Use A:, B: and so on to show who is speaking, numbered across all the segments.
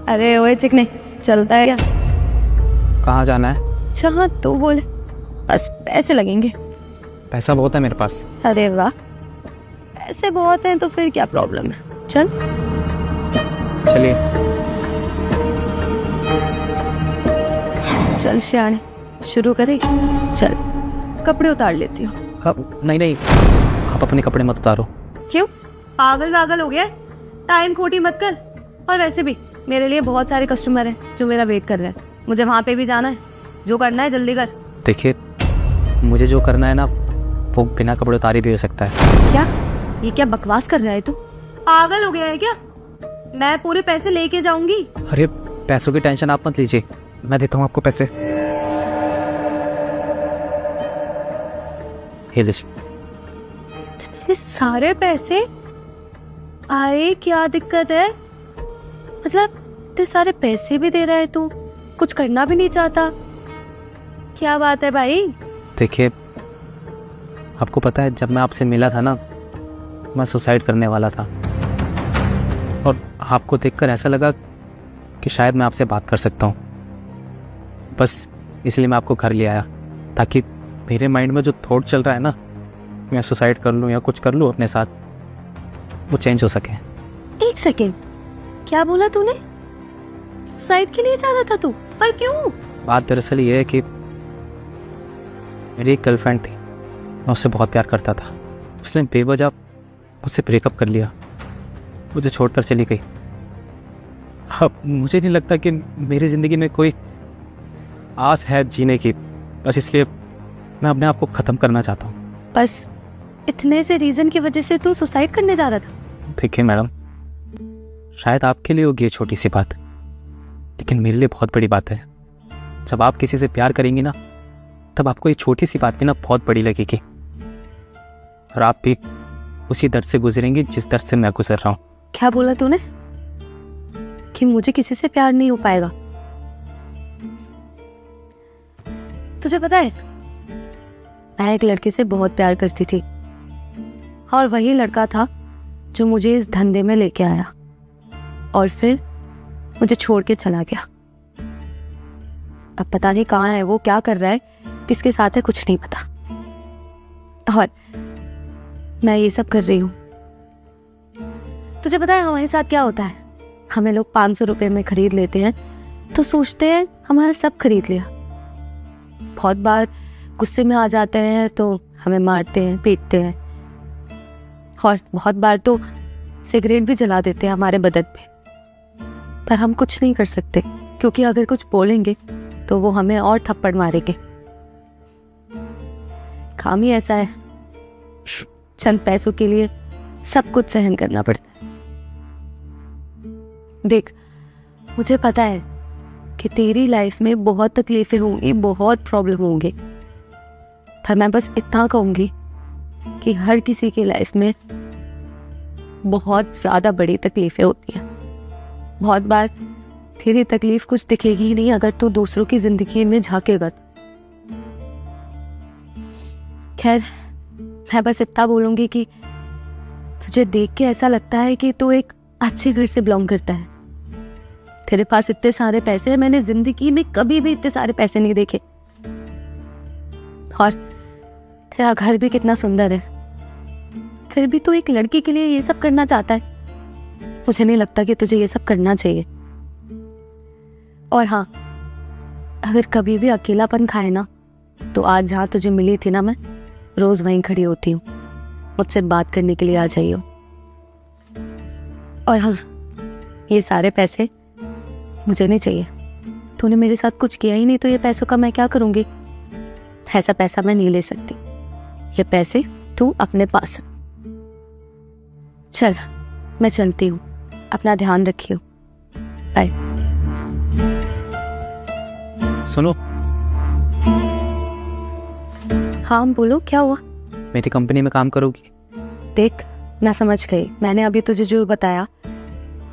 A: अरे ओए चिकने, चलता है क्या?
B: कहाँ जाना है?
A: जहाँ तू बोले, बस पैसे लगेंगे।
B: पैसा बहुत है मेरे पास।
A: अरे वाह, पैसे बहुत हैं तो फिर क्या प्रॉब्लम है, चल।
B: चलिए।
A: चल श्याणे, शुरू करें? चल, कपड़े उतार लेती हूँ।
B: नहीं नहीं, आप अपने कपड़े मत उतारो।
A: क्यों, पागल वागल हो गया? टाइम खोटी मत कर। और वैसे भी मेरे लिए बहुत सारे कस्टमर हैं जो मेरा वेट कर रहे हैं। मुझे वहाँ पे भी जाना है, जो करना है जल्दी कर।
B: देखिए, मुझे जो करना है ना वो बिना कपड़े उतारे भी हो सकता है।
A: क्या ये क्या बकवास कर रहा है तू? पागल हो गया है क्या? मैं पूरे पैसे लेके जाऊंगी।
B: अरे पैसों की टेंशन आप मत लीजिए, मैं देता हूँ आपको पैसे। ये लीजिए।
A: ये सारे पैसे आए, क्या दिक्कत है? मतलब इतने सारे पैसे भी दे रहा है तू, कुछ करना भी नहीं चाहता, क्या बात है भाई?
B: देखिए, आपको पता है जब मैं आपसे मिला था ना, मैं सुसाइड करने वाला था। और आपको देखकर ऐसा लगा कि शायद मैं आपसे बात कर सकता हूँ। बस इसलिए मैं आपको घर ले आया, ताकि मेरे माइंड में जो थॉट चल रहा है ना, मैं सुसाइड कर लूँ या कुछ कर लूँ अपने साथ, वो चेंज हो सके।
A: एक सेकेंड, क्या बोला तूने? सुसाइड के लिए जा रहा था तू, पर क्यों?
B: बात दरअसल ये है कि मेरी एक गर्लफ्रेंड थी, मैं उससे बहुत प्यार करता था। उसने बेवजह मुझसे ब्रेकअप कर लिया, मुझे छोड़कर चली गई। अब मुझे नहीं लगता कि मेरी ज़िंदगी में कोई आस है जीने की, बस इसलिए मैं अपने आप को ख़त्म करना चाहता हूँ।
A: बस इतने से रीजन की वजह से तू सुसाइड करने जा रहा था?
B: देखिए मैडम, शायद आपके लिए होगी ये छोटी सी बात, लेकिन मेरे लिए बहुत बड़ी बात है। जब आप किसी से प्यार करेंगी ना, तब आपको ये छोटी सी बात भी ना बहुत बड़ी लगेगी, और आप भी उसी दर्द से गुजरेंगी जिस दर्द से मैं गुजर रहा हूँ।
A: क्या बोला तूने? कि मुझे किसी से प्यार नहीं हो पाएगा? तुझे पता है, मैं एक लड़के से बहुत प्यार करती थी, और वही लड़का था जो मुझे इस धंधे में लेके आया, और फिर मुझे छोड़ के चला गया। अब पता नहीं कहाँ है वो, क्या कर रहा है, किसके साथ है, कुछ नहीं पता। और मैं ये सब कर रही हूँ। तुझे पता है हमारे साथ क्या होता है? हमें लोग 500 रुपए में खरीद लेते हैं तो सोचते हैं हमारा सब खरीद लिया। बहुत बार गुस्से में आ जाते हैं तो हमें मारते हैं, पीटते हैं, और बहुत बार तो सिगरेट भी जला देते हैं हमारे बदन पे। पर हम कुछ नहीं कर सकते, क्योंकि अगर कुछ बोलेंगे तो वो हमें और थप्पड़ मारेंगे। काम ही ऐसा है, चंद पैसों के लिए सब कुछ सहन करना पड़ता है। देख, मुझे पता है कि तेरी लाइफ में बहुत तकलीफें होंगी, बहुत प्रॉब्लम होंगे, पर मैं बस इतना कहूंगी कि हर किसी की लाइफ में बहुत ज्यादा बड़ी तकलीफें होती हैं। बहुत बार तेरी तकलीफ कुछ दिखेगी ही नहीं अगर तू दूसरों की जिंदगी में झांकेगा। खैर, मैं बस इतना बोलूंगी कि तुझे देख के ऐसा लगता है कि तू एक अच्छे घर से बिलोंग करता है। तेरे पास इतने सारे पैसे हैं, मैंने जिंदगी में कभी भी इतने सारे पैसे नहीं देखे। और तेरा घर भी कितना सुंदर है, फिर भी तू एक लड़की के लिए ये सब करना चाहता है। मुझे नहीं लगता कि तुझे ये सब करना चाहिए। और हाँ, अगर कभी भी अकेलापन खाए ना, तो आज जहाँ तुझे मिली थी ना, मैं रोज वहीं खड़ी होती हूँ, मुझसे बात करने के लिए आ जाइयो। और हाँ, ये सारे पैसे मुझे नहीं चाहिए। तूने मेरे साथ कुछ किया ही नहीं, तो ये पैसों का मैं क्या करूंगी? ऐसा पैसा मैं नहीं ले सकती। ये पैसे तू अपने पास रख। चल, मैं चलती हूँ, अपना ध्यान रखियो। बाय।
B: सुनो।
A: हाँ बोलो, क्या हुआ?
B: मेरी कंपनी में काम करोगी?
A: देख, मैं समझ गई। मैंने अभी तुझे जो बताया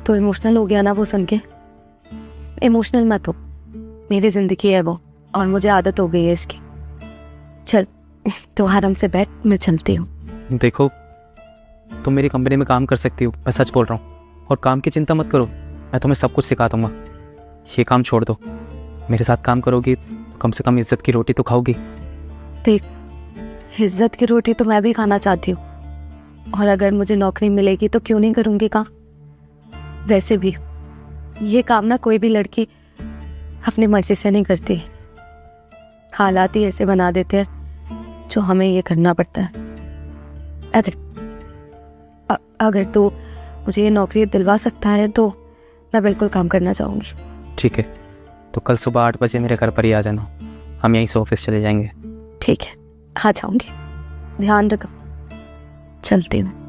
A: तो इमोशनल हो गया ना वो सुन के। इमोशनल मत हो, मेरी जिंदगी है वो, और मुझे आदत हो गई है इसकी। चल, तो आराम से बैठ, मैं चलती हूँ।
B: देखो, तुम मेरी कंपनी में काम कर सकती हो, मैं सच बोल रहा हूँ, और काम की चिंता मत करो। मैं तुम्हें सब कुछ सिखा दूंगा। ये काम छोड़ दो, मेरे साथ काम करोगी तो कम से कम इज्जत की रोटी तो खाओगी।
A: देख, इज्जत की रोटी तो मैं भी खाना चाहती हूँ, और अगर मुझे नौकरी मिलेगी तो क्यों नहीं करूँगी काम। वैसे भी ये काम ना कोई भी लड़की अपनी मर्जी से नहीं करती, हालात ही ऐसे बना देते हैं जो हमें ये करना पड़ता है। अगर तू मुझे ये नौकरी दिलवा सकता है तो मैं बिल्कुल काम करना चाहूँगी।
B: ठीक है, तो कल सुबह 8 बजे मेरे घर पर ही आ जाना, हम यहीं से ऑफिस चले जाएंगे।
A: ठीक है, आ जाऊँगी। ध्यान रखो, चलती हूँ।